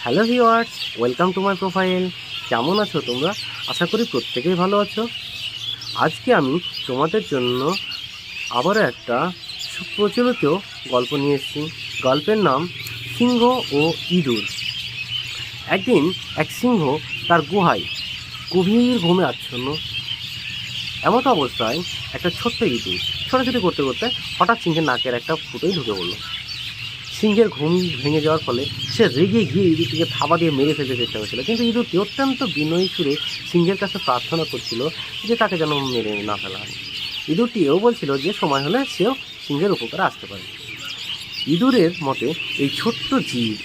Hello viewers, welcome to my profile. কেমন আছো তোমরা? আশা করি প্রত্যেকেই ভালো আছো। আজকে আমি তোমাদের জন্য আবারও একটা সুপ্রচলিত গল্প নিয়ে এসেছি। গল্পের নাম সিংহ ও ইঁদুর। একদিন এক সিংহ তার গুহায় গভীর ঘুমে আচ্ছন্ন। এমত অবস্থায় একটা ছোট্ট ইঁদুর ছোটাছুটি করতে করতে হঠাৎ সিংহের নাকের একটা ফুটোয় ঢুকে পড়ল। সিংহের ঘুম ভেঙে যাওয়ার ফলে সে রেগে গিয়ে ইঁদুরটিকে থাবা দিয়ে মেরে ফেলতে চেষ্টা করেছিল, কিন্তু ইঁদুরটি অত্যন্ত বিনয়ী সুরে সিংহের কাছে প্রার্থনা করছিল যে তাকে যেন মেরে না ফেলা হয়। ইঁদুরটি এও বলছিল যে সময় হলে সেও সিংহের উপকারে আসতে পারে। ইঁদুরের মতে এই ছোট্ট জীব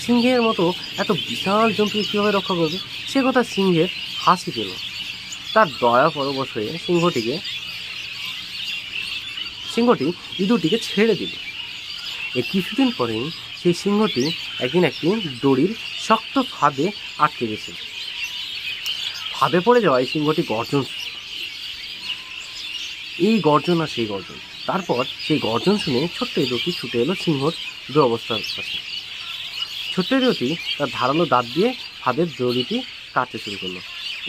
সিংহের মতো এত বিশাল জন্তুকে কীভাবে রক্ষা করবে, সে কথা সিংহের হাসি পেল। তার দয়া পরবশ হয়ে সিংহটি ইঁদুরটিকে ছেড়ে দিল। এর কিছুদিন পরেই সেই সিংহটি একদিন একটি দড়ির শক্ত ফাঁদে আটকে গেছে। ফাঁদে পড়ে যাওয়ায় সিংহটি গর্জন, এই গর্জন আর সেই গর্জন। তারপর সেই গর্জন শুনে ছোট্ট ইঁদুরটি ছুটে এলো সিংহর দুরবস্থার কাছে। ছোট্ট ইঁদুরটি তার ধারালো দাঁত দিয়ে ফাঁদের দড়িটি কাটতে শুরু করলো।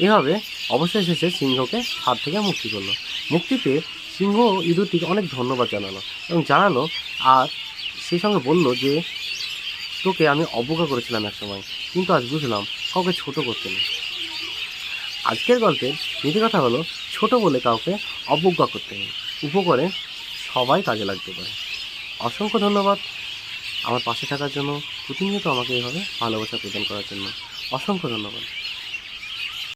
এভাবে অবশেষে শেষে সিংহকে ফাঁদ থেকে মুক্তি করলো। মুক্তি পেয়ে সিংহ ইঁদুরটিকে অনেক ধন্যবাদ জানালো আর সেই সঙ্গে বলল যে তোকে আমি অবজ্ঞা করেছিলাম এক সময়, কিন্তু আজ বুঝলাম কাউকে ছোট করতে নেই। আজকের গল্পের নীতি কথা হলো, ছোট বলে কাউকে অবজ্ঞা করতে নেই, উপকারে সবাই কাজে লাগতে পারে। অসংখ্য ধন্যবাদ আমার পাশে থাকার জন্য, প্রতিনিয়ত আমাকে এইভাবে ভালোবাসা প্রদান করার জন্য। অসংখ্য ধন্যবাদ।